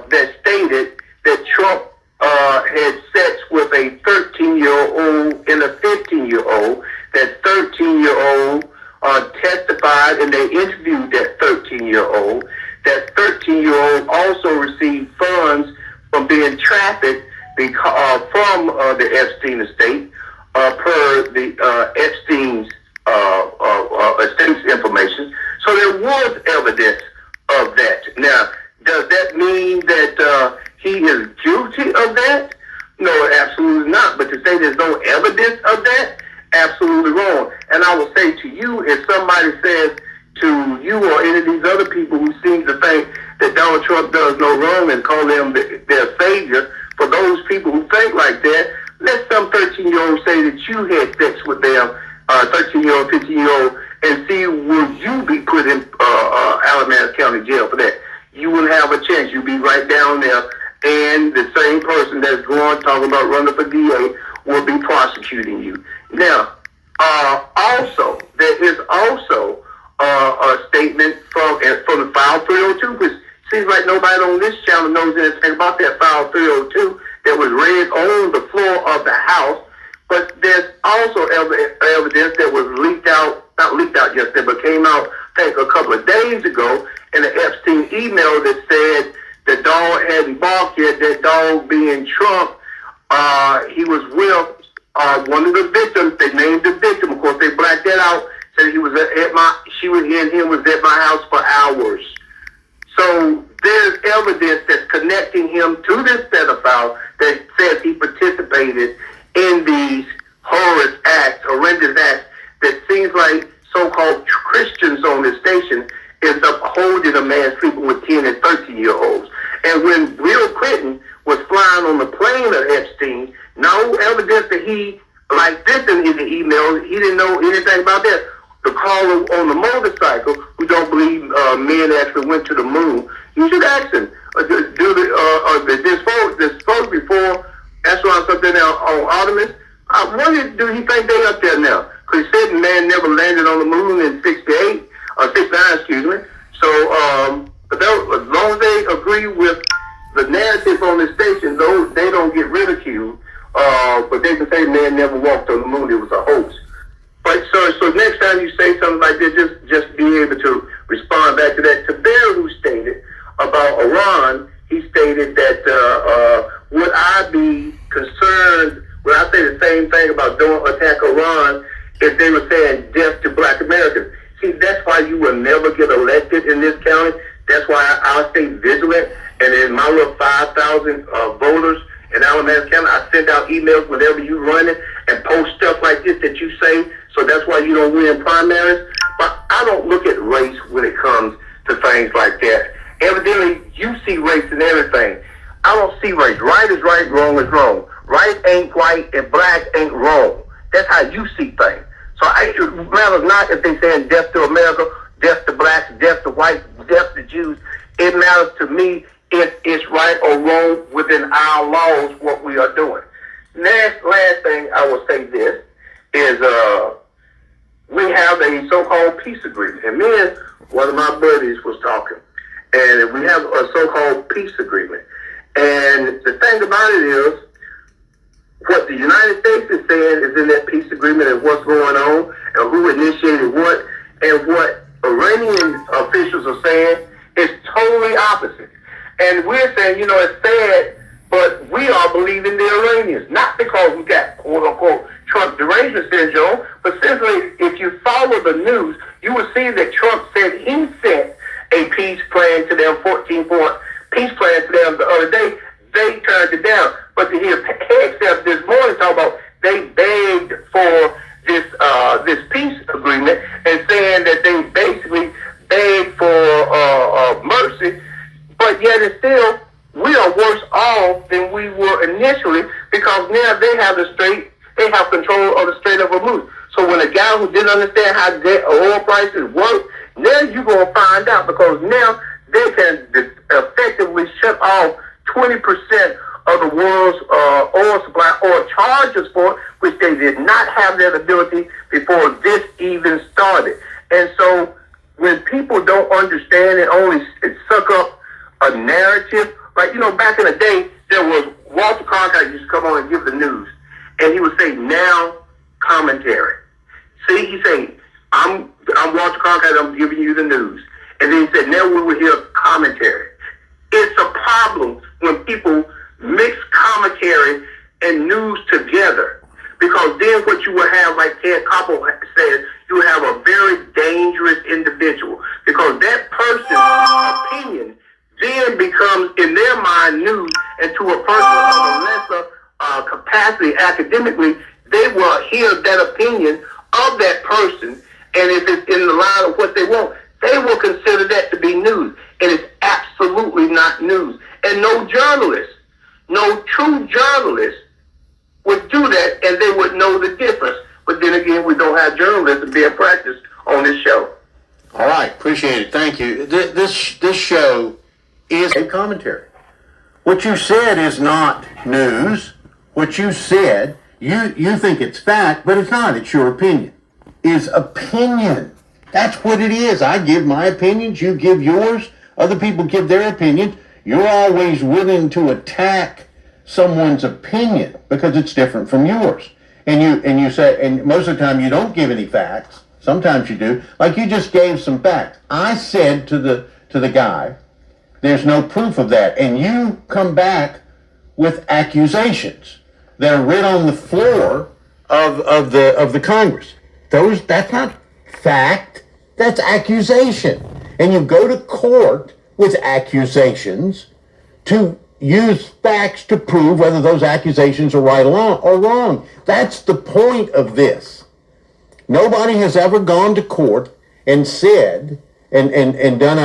that stated that Trump had sex with a 13-year-old and a 15-year-old. That 13-year-old testified and they interviewed that 13-year-old. That 13-year-old also received funds from being trafficked from the Epstein estate per the Epstein's estate's information. So there was evidence of that. Now, does that mean that he is guilty of that? No, absolutely not. But to say there's no evidence of that, absolutely wrong. And I will say to you, if somebody says to you or any of these other people who seem to think that Donald Trump does no wrong and call them their savior, for those people who think like that, let some 13-year-old say that you had sex with them, 13-year-old, 15-year-old, and see will you be put in Alamance County Jail for that. You will have a chance. You'll be right down there, and the same person that's going talking about running for DA will be prosecuting you. Now, also, there is also a statement from the file 302, because it seems like nobody on this channel knows anything about that file 302 that was read on the floor of the House. But there's also evidence that was not leaked out yesterday, but came out, I think, a couple of days ago in the Epstein email that said the dog hadn't barked yet, that dog being Trump. He was with one of the victims. They named the victim. Of course, they blacked that out. Said he was she was in him was at my house for hours. So there's evidence that's connecting him to this pedophile that says he participated in these horrendous acts that seems like so-called Christians on this station is upholding a man's sleeping with 10 and 13-year-olds. And when Bill Clinton was flying on the plane of Epstein, no evidence that he, like this in the email, he didn't know anything about that. The caller on the motorcycle, who don't believe men actually went to the moon, you should ask him, this folks before astronauts up there now on Artemis, what do he think they up there now? Because he said man never landed on the moon in 69, excuse me. So, as long as they agree with the narrative on the station, they don't get ridiculed. But they can say man never walked on the moon, it was a hoax. But so next time you say something like this, just be able to respond back to that. To Bear, who stated about Iran, he stated that would I be concerned, would I say the same thing about don't attack Iran if they were saying death to black Americans? See, that's why you will never get elected in this county. That's why I'll stay vigilant. And in my little 5,000 voters in Alamance County, I send out emails whenever you run it and post stuff like this that you say. So that's why you don't win primaries. But I don't look at race when it comes to things like that. Evidently, you see race in everything. I don't see race. Right is right, wrong is wrong. Right ain't white and black ain't wrong. That's how you see things. So it matters not if they saying death to America, death to blacks, death to whites, death to Jews. It matters to me if it's right or wrong within our laws what we are doing. Last thing I will say this is we have a so-called peace agreement. And me and one of my buddies was talking. And we have a so-called peace agreement. And the thing about it is, what the United States is saying is in that peace agreement and what's going on and who initiated what, and what Iranian officials are saying is totally opposite. And we're saying, you know, it's sad, but we are believing the Iranians, not because we got quote-unquote Trump derangement syndrome, but simply if you follow the news, you will see that Trump said he sent a peace plan to them, 14-point peace plan to them the other day. They turned it down. But to hear Hegseth this morning talk about they begged for this peace agreement and saying that they basically begged for mercy, but yet it's still, we are worse off than we were initially because now they have control of the Strait of Hormuz. So when a guy who didn't understand how oil prices work, now you're going to find out because now they can effectively shut off 20% of the world's oil supply or charge us for it, which they did not have that ability before this even started. And so when people don't understand and only suck up a narrative, like, you know, back in the day, there was Walter Cronkite used to come on and give the news, and he would say, now commentary. See, he say, I'm Walter Cronkite, I'm giving you the news. And then he said, now we will hear commentary. It's a problem when people mix commentary and news together, because then what you will have, like Ted Koppel said, you have a very dangerous individual, because that person's opinion then becomes, in their mind, news, and to a person of a lesser capacity academically, they will hear that opinion of that person, and if it's in the line of what they want, they will consider that to be news, and it's absolutely not news. And no journalist, no true journalist would do that, and they would know the difference. But then again, we don't have journalists being practiced on this show. All right, appreciate it. Thank you. This show is a commentary. What you said is not news. What you said, you think it's fact, but it's not. It's your opinion. Is opinion. That's what it is. I give my opinions, you give yours, other people give their opinions. You're always willing to attack someone's opinion because it's different from yours. And you say, and most of the time you don't give any facts. Sometimes you do. Like you just gave some facts. I said to the guy, there's no proof of that. And you come back with accusations that are written on the floor of the Congress. That's not fact. That's accusation. And you go to court with accusations to use facts to prove whether those accusations are right or wrong. That's the point of this. Nobody has ever gone to court and said and done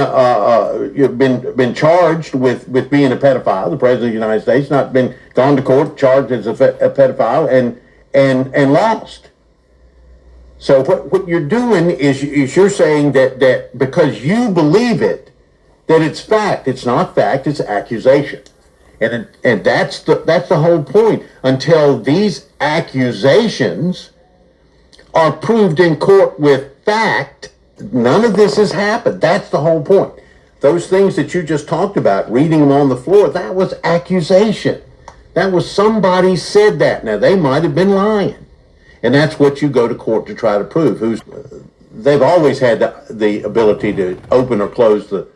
been charged with being a pedophile. The President of the United States not been gone to court charged as a pedophile and lost. So what you're doing is you're saying that because you believe it, that it's fact. It's not fact. It's accusation, and that's the whole point. Until these accusations are proved in court with fact, none of this has happened. That's the whole point. Those things that you just talked about, reading them on the floor, that was accusation. That was somebody said that. Now they might have been lying. And that's what you go to court to try to prove. They've always had the ability to open or close the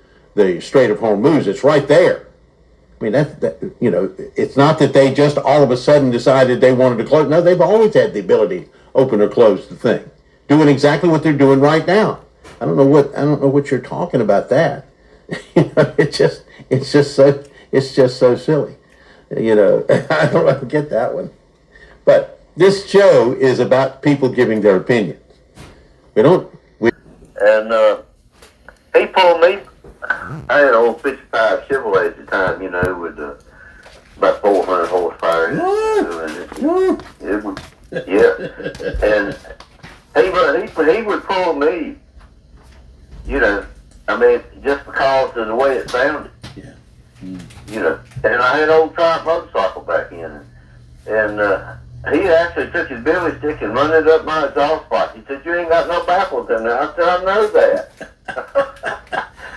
Strait of Hormuz. It's right there. I mean, it's not that they just all of a sudden decided they wanted to close. No, they've always had the ability to open or close the thing, doing exactly what they're doing right now. I don't know what you're talking about. That it's just so silly. I don't get that one, but. This show is about people giving their opinions. He pulled me. I had an old 55 Chevrolet at the time, with about 400 horsepower. Yeah, and he would pull me, you know, I mean, just because of the way it sounded. Yeah. You know, and I had an old Triumph motorcycle back in, and he actually took his billy stick and run it up my exhaust pipe. He said, "You ain't got no baffles in there." I said, "I know that."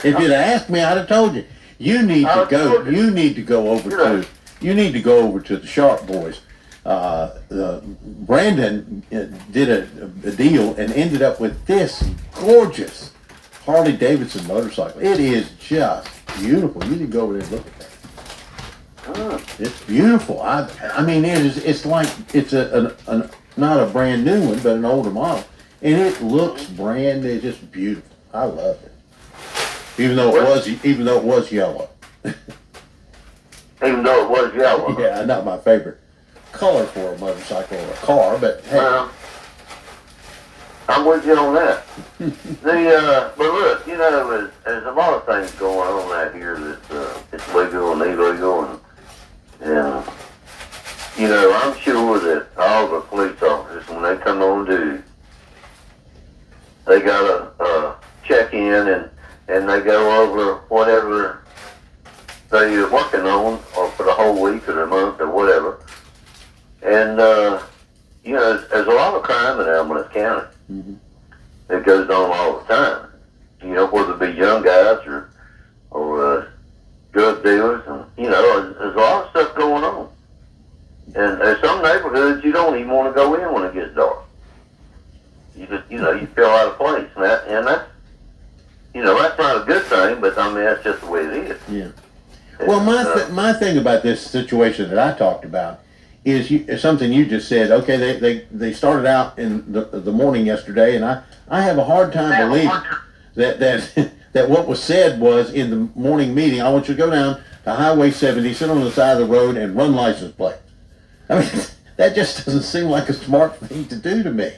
If you'd asked me, I'd have told you. You need to go. You need to go over to. You need to go over to the Sharp Boys. Brandon did a deal and ended up with this gorgeous Harley Davidson motorcycle. It is just beautiful. You need to go over there and look at that. It's beautiful. I mean, it's like it's not a brand new one, but an older model, and it looks brand new. It's just beautiful. I love it. Even though it was yellow. Even though it was yellow. Yeah, not my favorite color for a motorcycle or a car, but hey. I'm with you on that. But look, you know, there's a lot of things going on out here that's it's legal and illegal, and you know, I'm sure that all the police officers, when they come on duty, they gotta check in and they go over whatever they're working on, or for the whole week or the month or whatever. And you know, there's a lot of crime in Alamance County. It goes on all the time. You know, whether it be young guys or drug dealers, and you know, there's a lot of stuff going on. And there's some neighborhoods you don't even want to go in when it gets dark. You just, you know, you feel out of place, and that's, you know, that's not a good thing. But I mean, that's just the way it is. Yeah. Well, my thing about this situation that I talked about is something you just said. Okay, they started out in the morning yesterday, and I have a hard time believing that what was said was in the morning meeting. I want you to go down to Highway 70, sit on the side of the road, and run license plates. I mean, that just doesn't seem like a smart thing to do to me.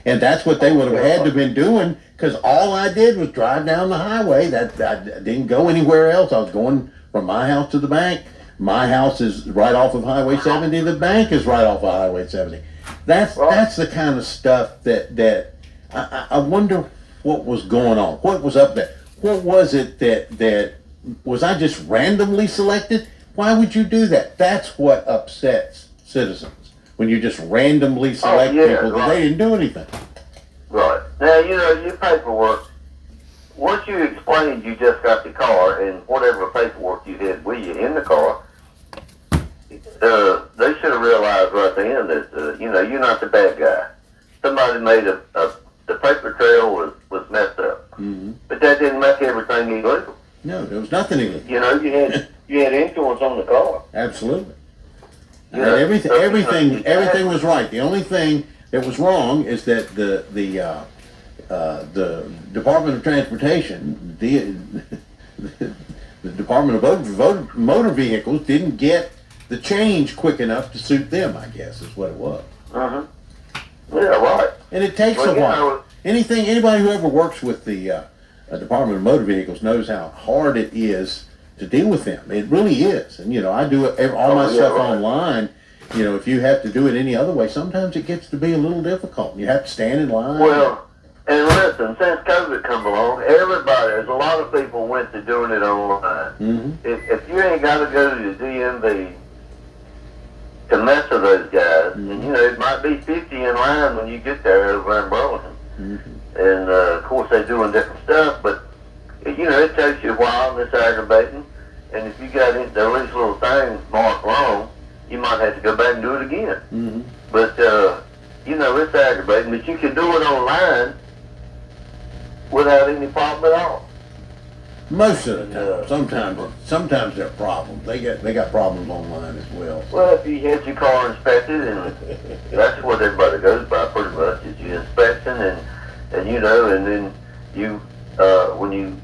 And that's what they would have had to have been doing, because all I did was drive down the highway. That I didn't go anywhere else. I was going from my house to the bank. My house is right off of Highway 70. The bank is right off of Highway 70. That's the kind of stuff that I wonder what was going on. What was up there? What was it that was I just randomly selected? Why would you do that? That's what upsets citizens, when you just randomly select people because they didn't do anything. Right. Now, you know, your paperwork, once you explained you just got the car and whatever paperwork you had with you in the car, they should have realized right then that, you know, you're not the bad guy. Somebody made the paper trail was messed up. Mm-hmm. But that didn't make everything illegal. No, there was nothing illegal. You know, you had insurance on the car. Absolutely. Yeah. Everything was right. The only thing that was wrong is that the Department of Transportation, the Department of Motor Vehicles, didn't get the change quick enough to suit them, I guess, is what it was. Uh-huh. Yeah, right. And it takes a while. Anybody who ever works with the Department of Motor Vehicles knows how hard it is to deal with them. It really is. And, you know, I do all my stuff online. You know, if you have to do it any other way, sometimes it gets to be a little difficult. You have to stand in line. Well, and listen, since COVID come along, there's a lot of people went to doing it online. Mm-hmm. If you ain't got to go to the DMV to mess with those guys, mm-hmm. and, you know, it might be 50 in line when you get there over in Burlington. Mm-hmm. And, of course, they're doing different stuff, but, you know, it takes you a while, and it's aggravating. And if you got these little things marked wrong, you might have to go back and do it again. Mm-hmm. But, you know, it's aggravating, but you can do it online without any problem at all. Most of the time. Sometimes there are problems. They got problems online as well. Well, if you had your car inspected, and that's what everybody goes by pretty much, is your inspection, and you know, and then you, when you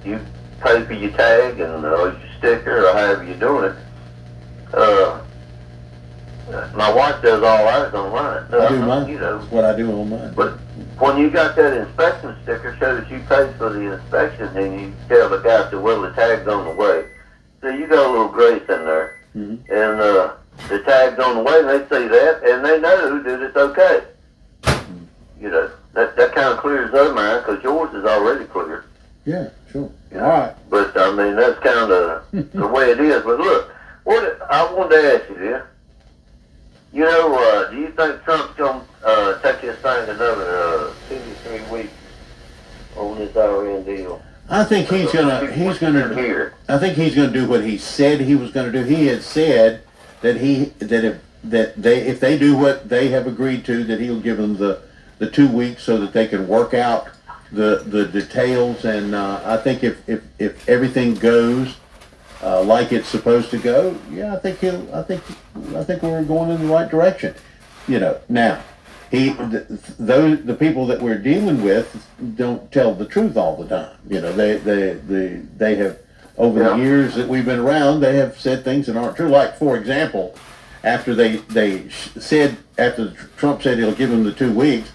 pay for your tag and your sticker or however you're doing it, my wife does all ours online. I do mine. You know, that's what I do online. But when you got that inspection sticker, shows you paid for the inspection, and you tell the guy, well, the tag's on the way. So you got a little grace in there, mm-hmm. and the tag's on the way, and they see that, and they know that it's okay. kind of clears up mine because yours is already clear. Yeah, sure. All right. But I mean, that's kind of the way it is. But look, I wanted to ask you this. You know, do you think Trump's gonna take this thing another 2 to 3 weeks on this RN deal? I think he's gonna do what he said he was gonna do. He had said that if they do what they have agreed to, that he'll give them the 2 weeks so that they can work out the details. And I think if everything goes like it's supposed to go, yeah, I think we're going in the right direction. You know, now the people that we're dealing with don't tell the truth all the time. You know, they have over the years that we've been around, they have said things that aren't true. Like, for example, after Trump said he'll give them the 2 weeks,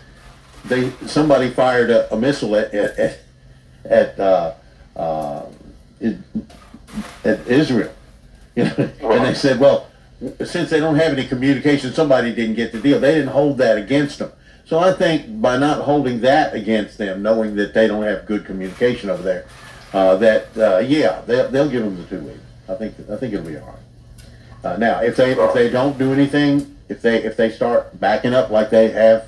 somebody fired a missile at Israel. You know, and they said, well, since they don't have any communication, somebody didn't get the deal. They didn't hold that against them. So I think by not holding that against them, knowing that they don't have good communication over there, they'll give them the 2 weeks. I think it'll be all right. Now, if they don't do anything, if they start backing up like they have,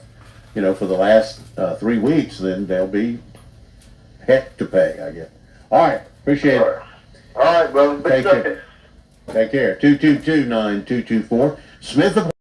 you know, for the last 3 weeks, then there'll be heck to pay, I guess. All right, appreciate it. All right, brother. Take care. 222-9224. Smith.